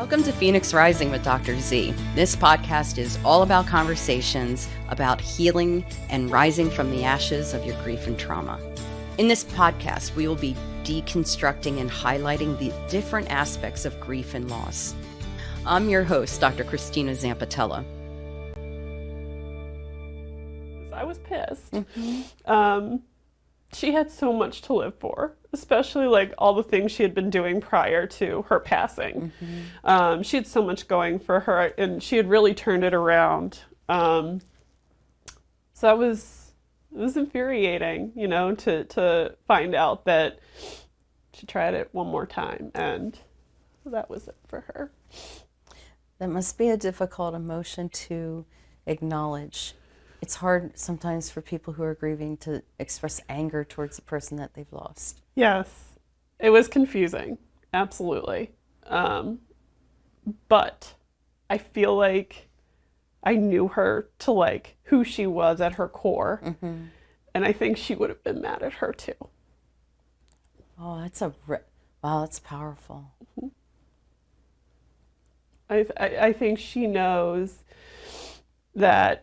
Welcome to Phoenix Rising with Dr. Z. This podcast is all about conversations about healing and rising from the ashes of your grief and trauma. In this podcast, we will be deconstructing and highlighting the different aspects of grief and loss. I'm your host, Dr. Christina Zampatella. I was pissed. She had so much to live for, especially like all the things she had been doing prior to her passing. She had so much going for her, and she had really turned it around. So it was infuriating, you know, to find out that she tried it one more time, and that was it for her. That must be a difficult emotion to acknowledge. It's hard sometimes for people who are grieving to express anger towards the person that they've lost. Yes, it was confusing, absolutely. But I feel like I knew her to like who she was at her core, and I think she would have been mad at her too. Oh, wow, that's powerful. I think she knows that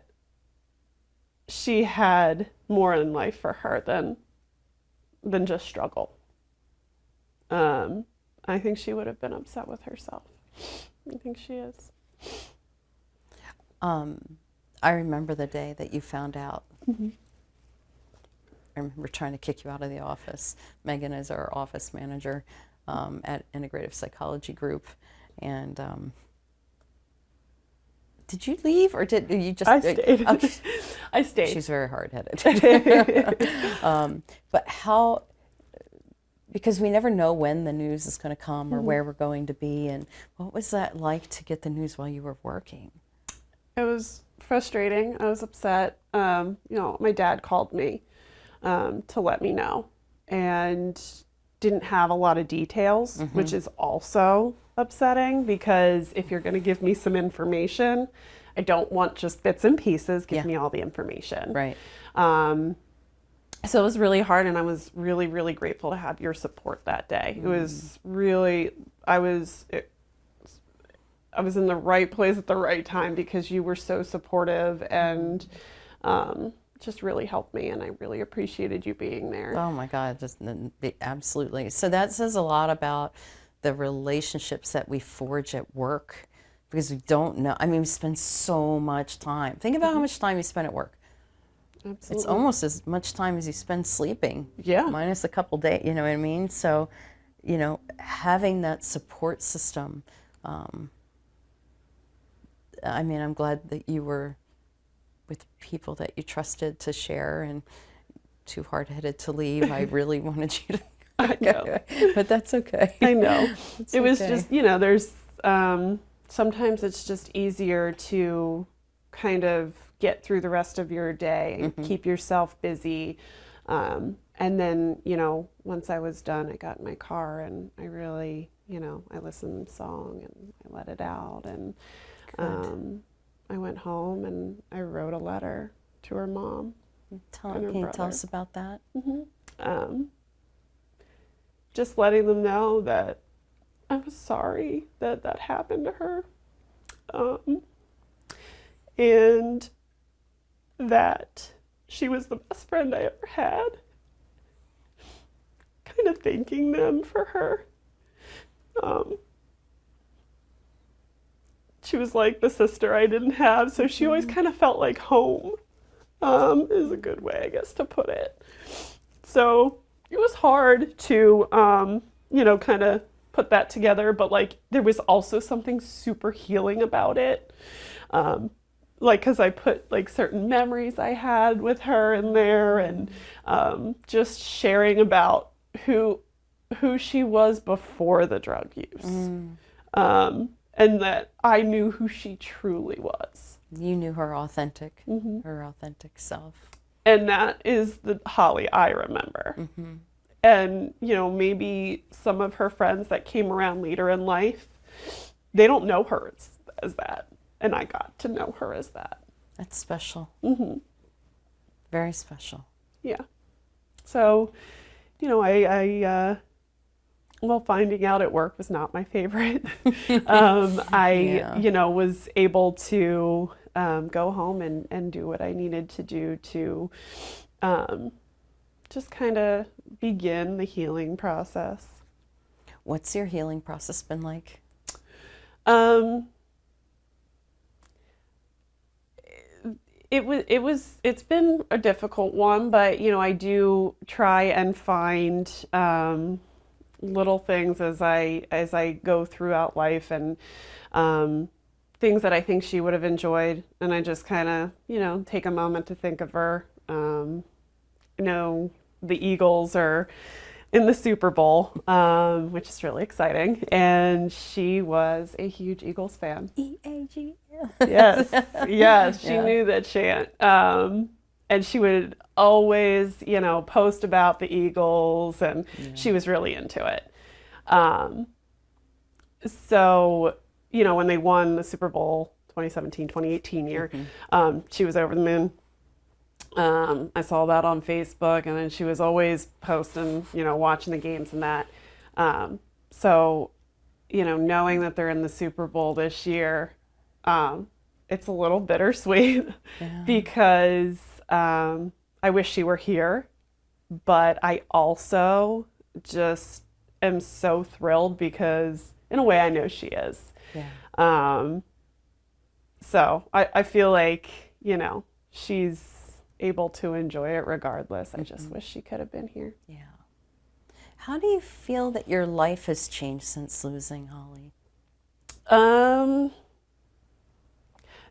she had more in life for her than just struggle. I think she would have been upset with herself. I think she is. I remember the day that you found out. I remember trying to kick you out of the office. Megan is our office manager at Integrative Psychology Group, and did you leave or did you just? I stayed. Okay. I stayed. She's very hard-headed. But how, because we never know when the news is going to come or where we're going to be, and what was that like to get the news while you were working? It was frustrating. I was upset. You know, my dad called me to let me know, and didn't have a lot of details, which is also upsetting, because if you're going to give me some information, I don't want just bits and pieces. Give me all the information. Right. So it was really hard, and I was really, really grateful to have your support that day. It was really, I was in the right place at the right time, because you were so supportive and just really helped me, and I really appreciated you being there. Oh my God, just absolutely. So that says a lot about the relationships that we forge at work, because we don't know. I mean, we spend so much time. Think about how much time you spend at work. Absolutely. It's almost as much time as you spend sleeping. Yeah. Minus a couple days, you know what I mean? So, you know, having that support system, I mean, I'm glad that you were with people that you trusted to share, and too hard-headed to leave. I really wanted you to I know. But that's okay. I know. It's it was okay. just, you know, there's sometimes it's just easier to kind of get through the rest of your day and keep yourself busy. And then, you know, once I was done, I got in my car and I really, you know, I listened to the song and I let it out. And I went home and I wrote a letter to her mom. Can you tell us about that? Just letting them know that I was sorry that that happened to her. And that she was the best friend I ever had. Kind of thanking them for her. She was like the sister I didn't have, so she always kind of felt like home, is a good way, I guess, to put it. So it was hard to, you know, kind of put that together, but like there was also something super healing about it. Like, because I put like certain memories I had with her in there, and just sharing about who she was before the drug use. And that I knew who she truly was. You knew her authentic self. And that is the Holly I remember. And, you know, maybe some of her friends that came around later in life, they don't know her as that. And I got to know her as that. That's special. Very special. Yeah. So, you know, I Well, finding out at work was not my favorite. I, Yeah. was able to go home and do what I needed to do to um, just kind of begin the healing process. What's your healing process been like? Um, it's been a difficult one, but I do try and find little things as I go throughout life, and things that I think she would have enjoyed, and I just kind of take a moment to think of her. The Eagles are in the Super Bowl, which is really exciting, and she was a huge Eagles fan. EAGL. Yes, yes, she Yeah. knew that chant. And she would always, post about the Eagles, and she was really into it. Um, so, when they won the Super Bowl 2017, 2018 year, she was over the moon. I saw that on Facebook, and then she was always posting, watching the games and that. So, knowing that they're in the Super Bowl this year, it's a little bittersweet because I wish she were here, but I also just am so thrilled because, in a way, I know she is. Yeah. So I feel like, she's able to enjoy it regardless. I just wish she could have been here. Yeah. How do you feel that your life has changed since losing Holly?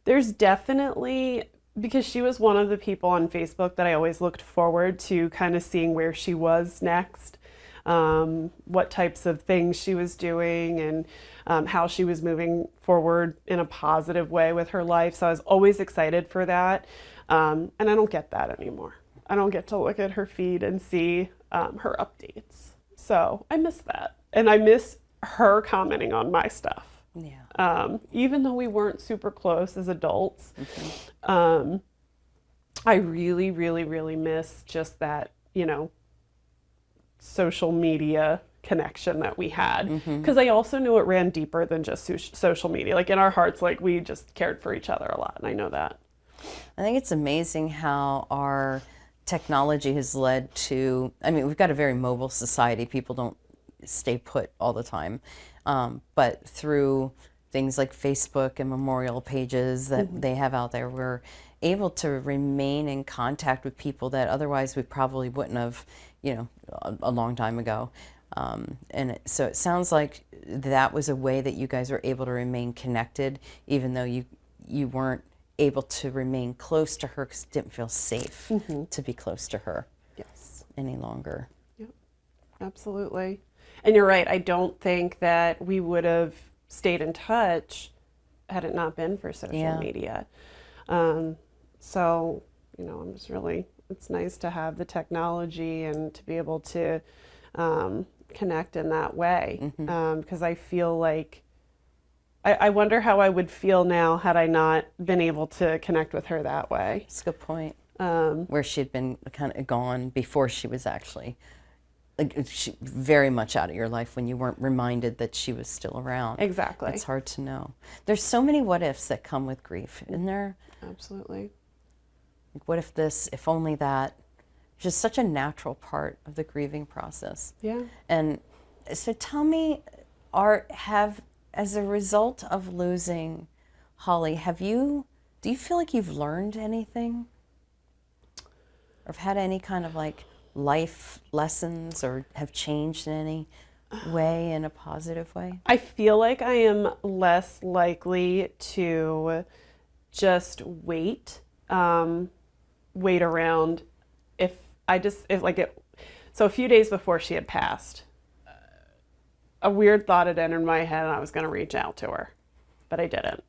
There's definitely, because she was one of the people on Facebook that I always looked forward to kind of seeing where she was next, what types of things she was doing, and how she was moving forward in a positive way with her life. So I was always excited for that. And I don't get that anymore. I don't get to look at her feed and see her updates. So I miss that. And I miss her commenting on my stuff. Yeah. Even though we weren't super close as adults, I really, really, really miss just that, social media connection that we had. Because I also knew it ran deeper than just social media. Like in our hearts, like we just cared for each other a lot. And I know that. I think it's amazing how our technology has led to, we've got a very mobile society. People don't stay put all the time. But through things like Facebook and memorial pages that they have out there, we're able to remain in contact with people that otherwise we probably wouldn't have, a long time ago. So it sounds like that was a way that you guys were able to remain connected, even though you weren't able to remain close to her because it didn't feel safe to be close to her any longer. Yep, absolutely. And you're right. I don't think that we would have stayed in touch had it not been for social media. So, I'm just really, it's nice to have the technology and to be able to connect in that way. Because I feel like, I wonder how I would feel now had I not been able to connect with her that way. That's a good point. Where she'd been kind of gone before she was actually very much out of your life, when you weren't reminded that she was still around. Exactly. It's hard to know. There's so many what ifs that come with grief, isn't there? Absolutely. Like, what if this, if only that? It's just such a natural part of the grieving process. Yeah. And so tell me, as a result of losing Holly, do you feel like you've learned anything? Or have had any kind of life lessons, or have changed in any way, in a positive way? I feel like I am less likely to just wait around so a few days before she had passed, a weird thought had entered my head and I was going to reach out to her, but I didn't.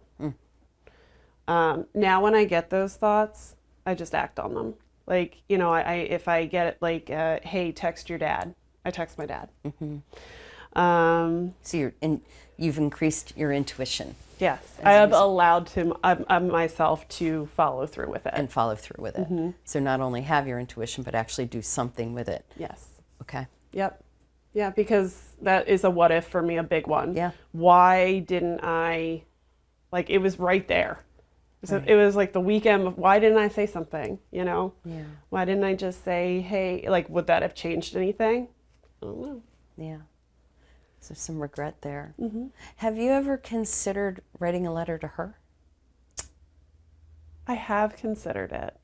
Now when I get those thoughts, I just act on them. If I get it, hey, text your dad, I text my dad. So you've increased your intuition. Yes, I have allowed myself to follow through with it. And follow through with it. So not only have your intuition, but actually do something with it. Yes. Okay. Yep. Yeah, because that is a what if for me, a big one. Yeah. Why didn't I, like, it was right there. So Right. it was like the weekend of, why didn't I say something, you know? Yeah. Why didn't I just say, hey, like, would that have changed anything? I don't know. Yeah. So some regret there. Mm-hmm. Have you ever considered writing a letter to her? I have considered it.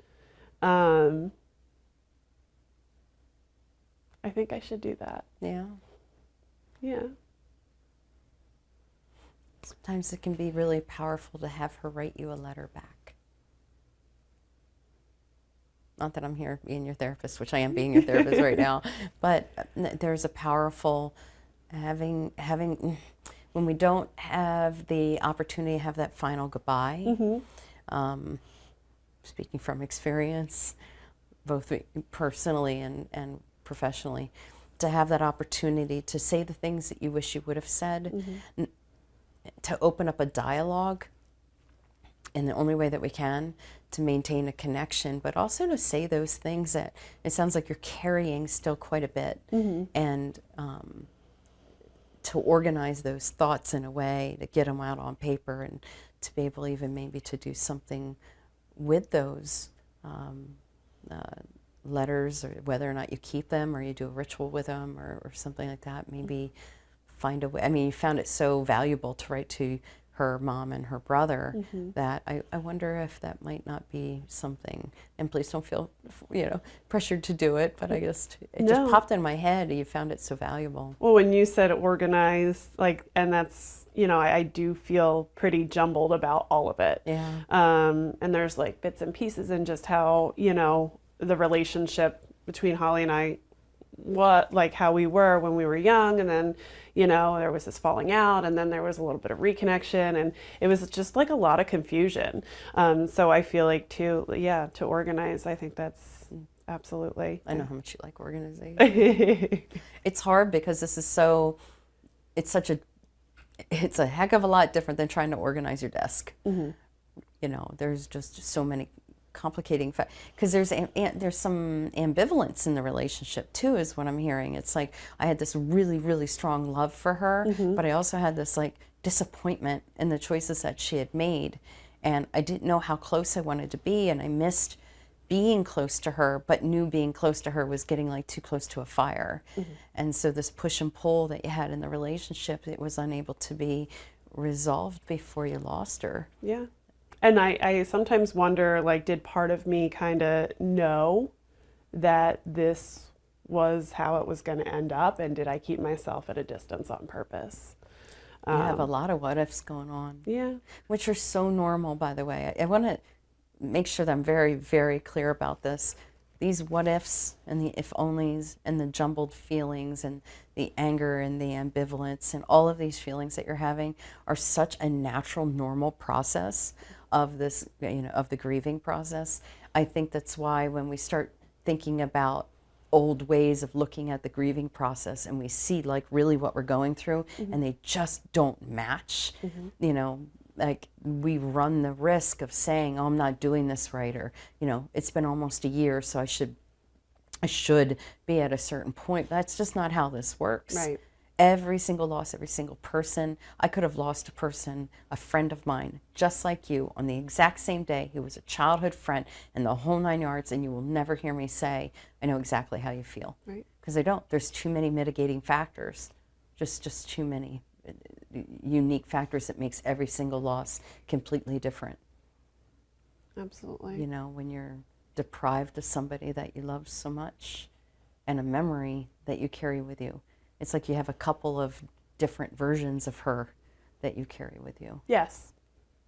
I think I should do that. Yeah. Yeah. Sometimes it can be really powerful to have her write you a letter back. Not that I'm here being your therapist, which I am being your therapist right now, but there's a powerful having when we don't have the opportunity to have that final goodbye. Mm-hmm. Speaking from experience, both personally and professionally, to have that opportunity to say the things that you wish you would have said, Mm-hmm. to open up a dialogue in the only way that we can to maintain a connection, but also to say those things that it sounds like you're carrying still quite a bit, Mm-hmm. and to organize those thoughts in a way to get them out on paper and to be able even maybe to do something with those letters, or whether or not you keep them or you do a ritual with them or something like that. Maybe find a way. I mean, you found it so valuable to write to her mom and her brother, Mm-hmm. that I wonder if that might not be something. And please don't feel, pressured to do it, but I guess it just No. popped in my head. You found it so valuable. Well, when you said organized, like, and that's, I do feel pretty jumbled about all of it. Yeah. And there's like bits and pieces and just how, the relationship between Holly and I, how we were when we were young, and then, there was this falling out, and then there was a little bit of reconnection, and it was just like a lot of confusion. So I feel like to organize, I think that's absolutely. I know how much you like organization. It's hard because it's a heck of a lot different than trying to organize your desk. Mm-hmm. There's just so many complicating factors, because there's some ambivalence in the relationship too, is what I'm hearing. It's like I had this really, really strong love for her, Mm-hmm. but I also had this like disappointment in the choices that she had made, and I didn't know how close I wanted to be, and I missed being close to her, but knew being close to her was getting like too close to a fire. Mm-hmm. And so this push and pull that you had in the relationship, it was unable to be resolved before you lost her. Yeah. And I sometimes wonder, like, did part of me kind of know that this was how it was going to end up? And did I keep myself at a distance on purpose? You have a lot of what ifs going on. Yeah. Which are so normal, by the way. I want to make sure that I'm very, very clear about this. These what ifs and the if onlys and the jumbled feelings and the anger and the ambivalence and all of these feelings that you're having are such a natural, normal process of this, of the grieving process. I think that's why when we start thinking about old ways of looking at the grieving process and we see like really what we're going through, mm-hmm. and they just don't match, mm-hmm. Like we run the risk of saying, oh, I'm not doing this right, or, it's been almost a year, so I should be at a certain point. That's just not how this works. Right. Every single loss, every single person. I could have lost a person, a friend of mine, just like you, on the exact same day, who was a childhood friend and the whole 9 yards, and you will never hear me say, I know exactly how you feel. Right. Because I don't. There's too many mitigating factors, just too many unique factors that makes every single loss completely different. Absolutely. When you're deprived of somebody that you love so much and a memory that you carry with you. It's like you have a couple of different versions of her that you carry with you. Yes.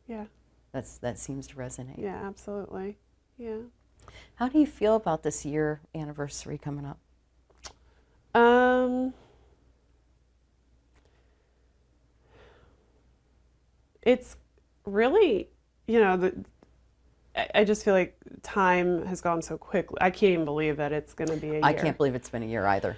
Yeah. That seems to resonate. Yeah, absolutely. Yeah. How do you feel about this year anniversary coming up? It's really, I just feel like time has gone so quickly. I can't even believe that it's going to be a year. I can't believe it's been a year either.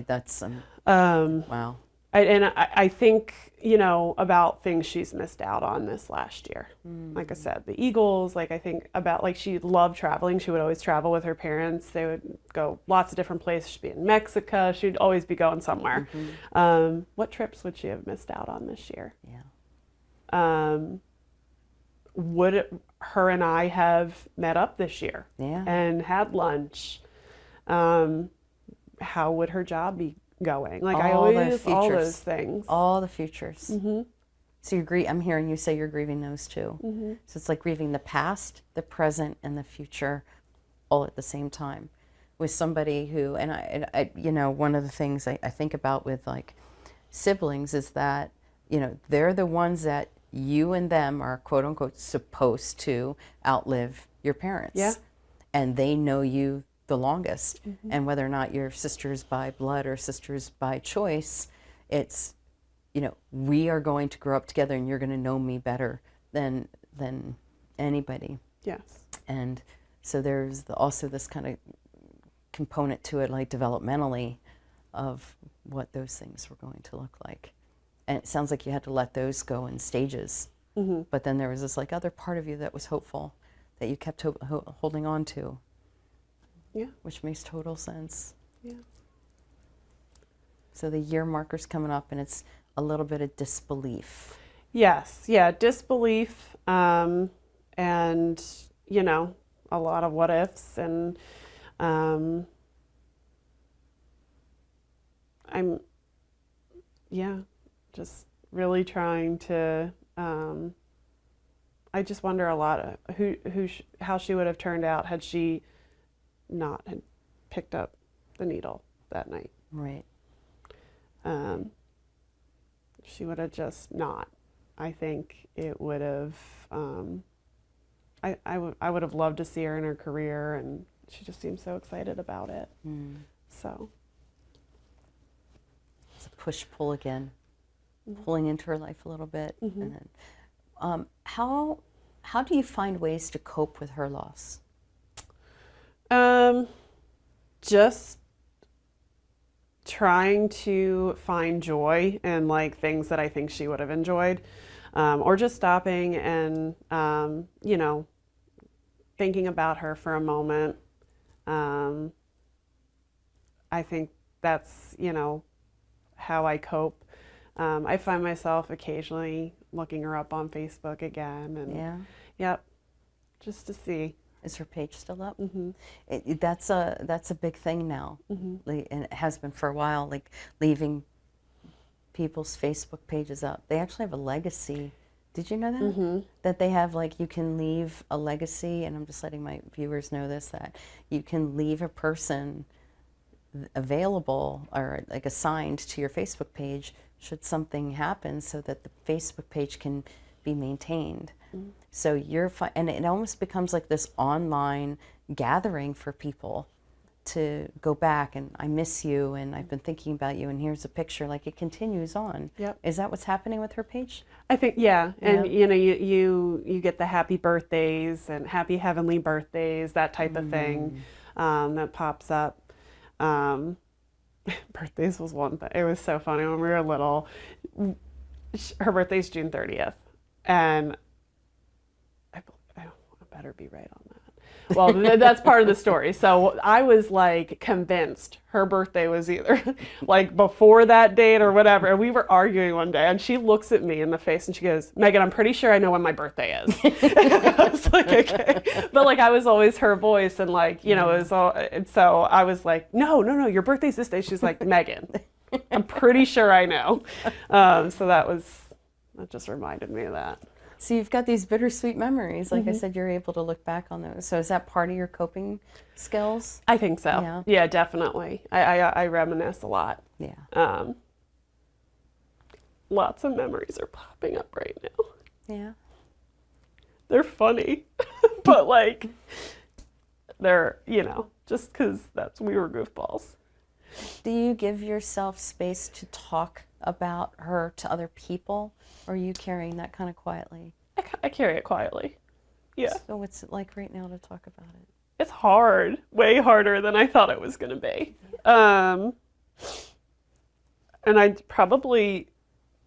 That's wow. I think, you know, about things she's missed out on this last year. Like I said, the Eagles, like I think about, like she loved traveling. She would always travel with her parents. They would go lots of different places. She'd be in Mexico. She'd always be going somewhere. What trips would she have missed out on this year? Yeah. Would her and I have met up this year and had lunch? How would her job be going? Like all those things. All the futures. So I'm hearing you say you're grieving those too. So it's like grieving the past, the present, and the future all at the same time with somebody who, and I you know, one of the things I think about with like siblings is that, you know, they're the ones that you and them are quote unquote supposed to outlive your parents. Yeah. And they know you the longest. And whether or not you're sisters by blood or sisters by choice, it's, you know, we are going to grow up together and you're going to know me better than anybody. Yes. And so there's also this kind of component to it, like developmentally, of what those things were going to look like. And it sounds like you had to let those go in stages. But then there was this like other part of you that was hopeful, that you kept holding on to. Yeah. Which makes total sense. Yeah. So the year marker's coming up and it's a little bit of disbelief. Yes. Yeah. Disbelief. And, you know, a lot of what ifs, and I'm just really trying to, I just wonder a lot of how she would have turned out had she not had picked up the needle that night. Right. She would have just not. I think it would have, I would have loved to see her in her career, and she just seems so excited about it. So. It's a push-pull again, pulling into her life a little bit. And then, how do you find ways to cope with her loss? Just trying to find joy in like things that I think she would have enjoyed, or just stopping and, you know, thinking about her for a moment. I think that's, you know, how I cope. I find myself occasionally looking her up on Facebook again, and yep, just to see. Is her page still up? That's a big thing now, and it has been for a while. Like leaving people's Facebook pages up. They actually have a legacy. Did you know that? That they have, like, you can leave a legacy, and I'm just letting my viewers know this, that you can leave a person available or like assigned to your Facebook page should something happen, so that the Facebook page can be maintained. So and it almost becomes like this online gathering for people to go back and I miss you and I've been thinking about you and here's a picture. Like it continues on. Yep. Is that what's happening with her page? I think, yeah. And you know, you get the happy birthdays and happy heavenly birthdays, that type of thing, that pops up. Birthdays was one thing. It was so funny when we were little. Her birthday's June 30th, and I better be right on that. Well, that's part of the story. So I was like convinced her birthday was either like before that date or whatever. And we were arguing one day, and she looks at me in the face and she goes, "Megan, I'm pretty sure I know when my birthday is." I was like, okay. But like I was always her voice, and like, you know, it was all, and so I was like, no, your birthday's this day. She's like, "Megan, I'm pretty sure I know." So that just reminded me of that. So you've got these bittersweet memories. Like I said, you're able to look back on those. So is that part of your coping skills? I think so. Yeah, definitely. I reminisce a lot. Yeah. Lots of memories are popping up right now. Yeah. They're funny, but like, they're, you know, just because we were goofballs. Do you give yourself space to talk about her to other people, or are you carrying that kind of quietly? I carry it quietly. Yeah. So what's it like right now to talk about it? It's hard, way harder than I thought it was going to be. And I probably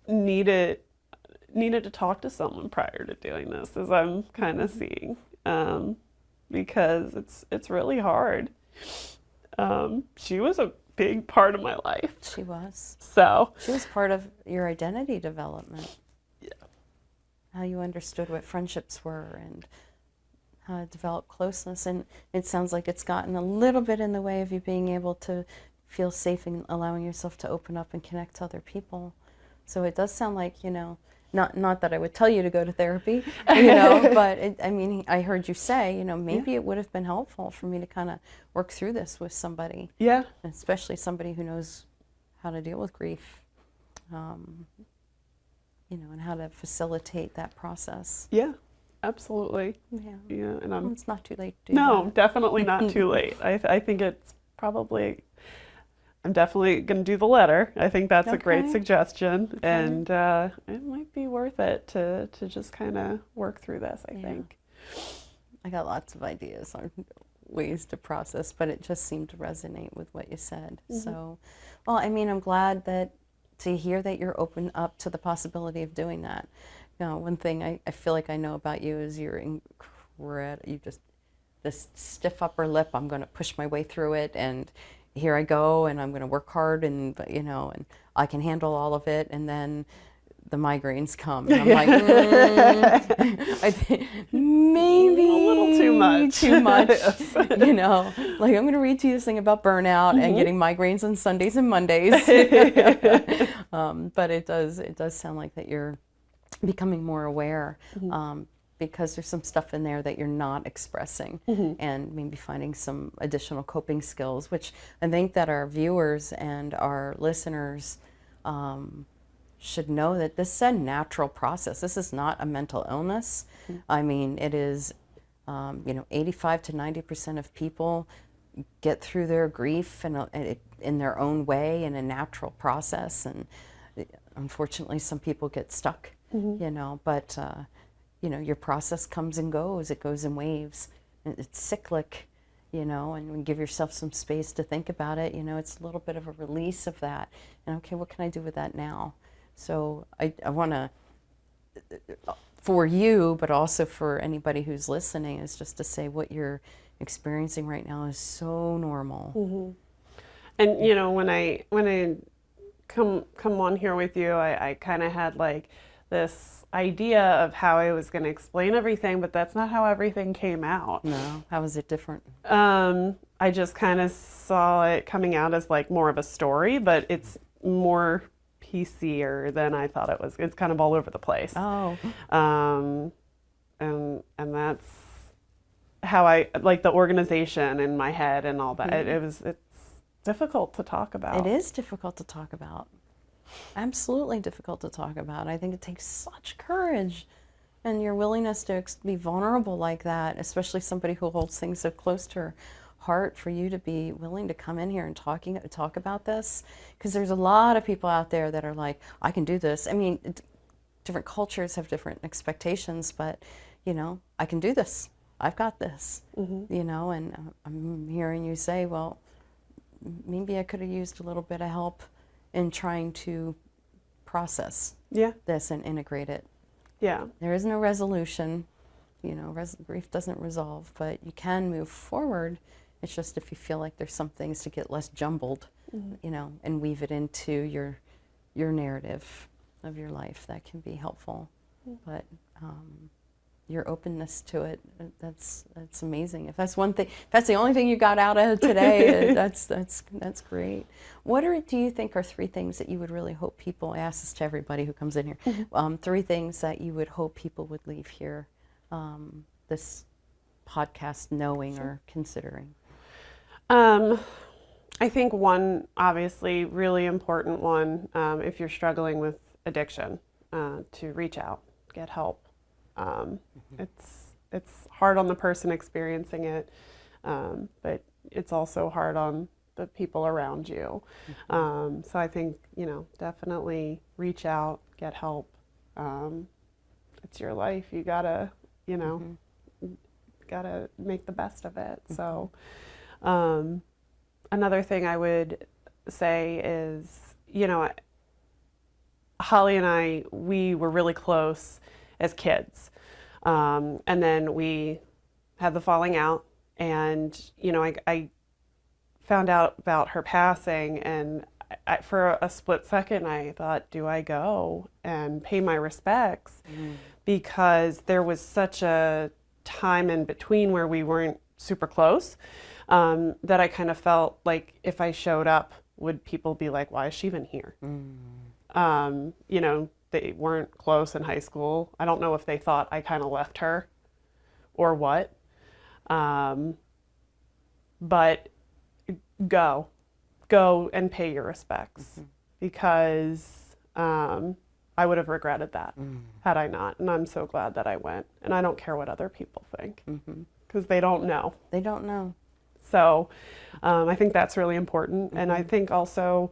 needed to talk to someone prior to doing this, as I'm kind of seeing, because it's really hard. She was a big part of my life. She was. So She was part of your identity development. Yeah. How you understood what friendships were and how to develop closeness. And it sounds like it's gotten a little bit in the way of you being able to feel safe and allowing yourself to open up and connect to other people. So it does sound like, not that I would tell you to go to therapy, but I heard you say, maybe it would have been helpful for me to kind of work through this with somebody. Yeah. Especially somebody who knows how to deal with grief, and how to facilitate that process. Yeah, absolutely. Yeah. Yeah, and it's not too late to do No, that. definitely not too late. I think it's probably, I'm definitely going to do the letter. I think that's a great Okay. suggestion, and it might be worth it to just kind of work through this, I Yeah. think. I got lots of ideas on ways to process, but it just seemed to resonate with what you said. So, well, I'm glad to hear that you're open up to the possibility of doing that. One thing I feel like I know about you is you just, this stiff upper lip, I'm going to push my way through it, and here I go, and I'm going to work hard, and I can handle all of it, and then the migraines come, and I'm like, I think maybe A little too much. Like, I'm going to read to you this thing about burnout and getting migraines on Sundays and Mondays. But it does sound like that you're becoming more aware, because there's some stuff in there that you're not expressing, and maybe finding some additional coping skills, which I think that our viewers and our listeners should know that this is a natural process. This is not a mental illness. It is, 85 to 90% of people get through their grief in their own way, in a natural process, and unfortunately some people get stuck, but your process comes and goes. It goes in waves. It's cyclic, and when you give yourself some space to think about it, it's a little bit of a release of that. And okay, what can I do with that now? So I want to, for you, but also for anybody who's listening, is just to say what you're experiencing right now is so normal. And when I come on here with you, I kind of had like this idea of how I was going to explain everything, but that's not how everything came out. No, how is it different? I just kind of saw it coming out as like more of a story, but it's more PCer than I thought it was. It's kind of all over the place. Oh. And that's how I like the organization in my head and all that. It's difficult to talk about. It is difficult to talk about. Absolutely difficult to talk about. I think it takes such courage and your willingness to be vulnerable like that, especially somebody who holds things so close to her heart, for you to be willing to come in here and talk about this, because there's a lot of people out there that are like, I can do this. Different cultures have different expectations, but I can do this. I've got this. And I'm hearing you say, well, maybe I could have used a little bit of help in trying to process this and integrate it. Yeah. There is no resolution. Grief doesn't resolve, but you can move forward. It's just if you feel like there's some things to get less jumbled, and weave it into your narrative of your life, that can be helpful. But your openness to it, that's amazing. If that's one thing, if that's the only thing you got out of today, that's great. What do you think are 3 things that you would really hope people, I ask this to everybody who comes in here, 3 things that you would hope people would leave here, this podcast knowing or considering? I think one, obviously, really important one, if you're struggling with addiction, to reach out, get help. It's hard on the person experiencing it, but it's also hard on the people around you. So I think, definitely reach out, get help. It's your life. You gotta, gotta make the best of it. So another thing I would say is, Holly and I, we were really close as kids. And then we had the falling out, and, I found out about her passing, and for a split second, I thought, do I go and pay my respects? Because there was such a time in between where we weren't super close, that I kind of felt like if I showed up, would people be like, why is she even here? They weren't close in high school. I don't know if they thought I kind of left her or what. But go and pay your respects, because I would have regretted that had I not. And I'm so glad that I went. And I don't care what other people think, because they don't know. They don't know. So I think that's really important. And I think also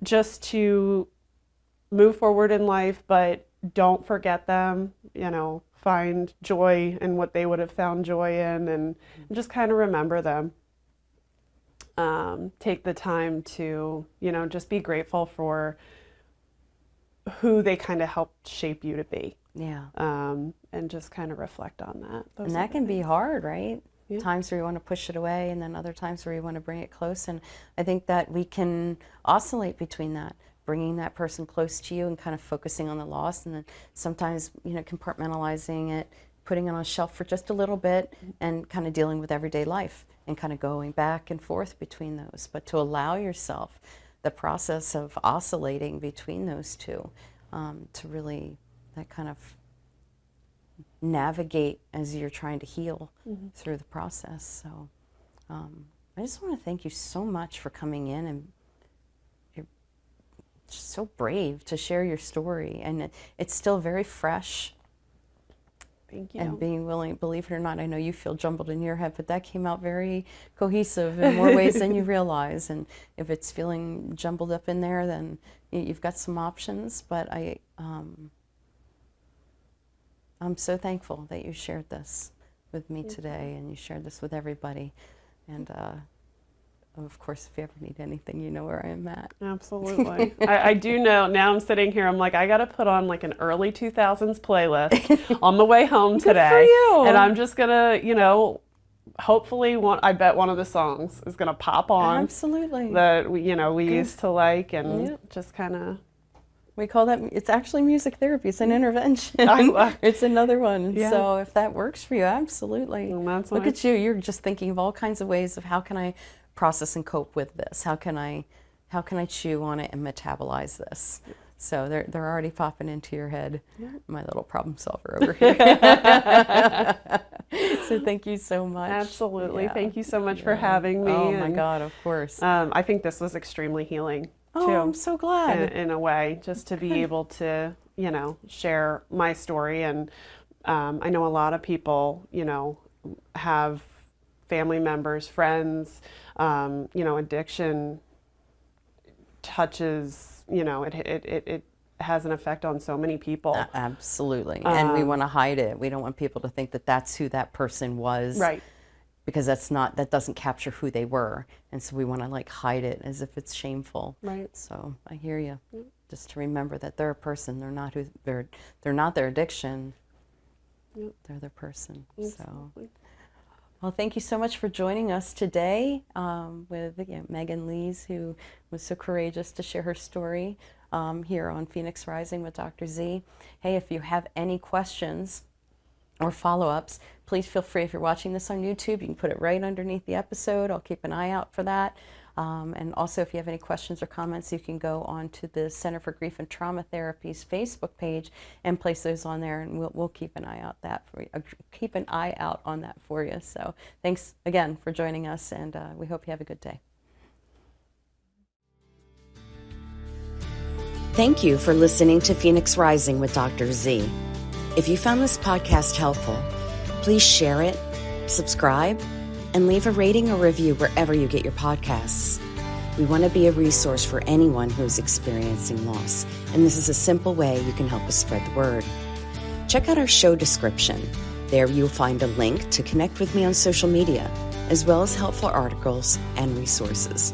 just to move forward in life, but don't forget them, find joy in what they would have found joy in, and just kind of remember them. Take the time to, just be grateful for who they kind of helped shape you to be. Yeah. And just kind of reflect on that. And that can be hard, right? Yeah. Times where you want to push it away, and then other times where you want to bring it close. And I think that we can oscillate between that, bringing that person close to you and kind of focusing on the loss, and then sometimes, compartmentalizing it, putting it on a shelf for just a little bit, and kind of dealing with everyday life and kind of going back and forth between those. But to allow yourself the process of oscillating between those two, to really that kind of navigate as you're trying to heal through the process. So I just want to thank you so much for coming in, and you're just so brave to share your story, and it's still very fresh. Thank you. And being willing, believe it or not, I know you feel jumbled in your head, but that came out very cohesive in more ways than you realize. And if it's feeling jumbled up in there, then you've got some options. But I'm so thankful that you shared this with me today, and you shared this with everybody. And of course, if you ever need anything, you know where I am at. Absolutely. I do know, now I'm sitting here, I'm like, I got to put on like an early 2000s playlist on the way home today. Good for you. And I'm just going to, hopefully, I bet one of the songs is going to pop on. Absolutely. That we used to like, and just kind of. We call that, it's actually music therapy. It's an intervention. It's another one. Yeah. So if that works for you, absolutely. Look at you. You're just thinking of all kinds of ways of how can I process and cope with this? How can I chew on it and metabolize this? So they're already popping into your head. Yeah. My little problem solver over here. So thank you so much. Absolutely. Yeah. Thank you so much for having me. Oh my God, of course. I think this was extremely healing. Oh, I'm so glad. In a way, just to be able to, share my story. And I know a lot of people, have family members, friends, addiction touches, it has an effect on so many people. Absolutely. And we want to hide it. We don't want people to think that that's who that person was. Right. Because that doesn't capture who they were. And so we want to hide it as if it's shameful. Right. So I hear you. Yep. Just to remember that they're a person. They're not they're not their addiction. Yep. They're their person. Absolutely. So, well, thank you so much for joining us today with Megan Lees, who was so courageous to share her story here on Phoenix Rising with Dr. Z. Hey, if you have any questions or follow-ups, please feel free. If you're watching this on YouTube, you can put it right underneath the episode. I'll keep an eye out for that. And also, if you have any questions or comments, you can go on to the Center for Grief and Trauma Therapy's Facebook page and place those on there, and we'll keep an eye out keep an eye out on that for you. So thanks again for joining us, and we hope you have a good day. Thank you for listening to Phoenix Rising with Dr. Z. If you found this podcast helpful, please share it, subscribe, and leave a rating or review wherever you get your podcasts. We want to be a resource for anyone who is experiencing loss, and this is a simple way you can help us spread the word. Check out our show description. There you'll find a link to connect with me on social media, as well as helpful articles and resources.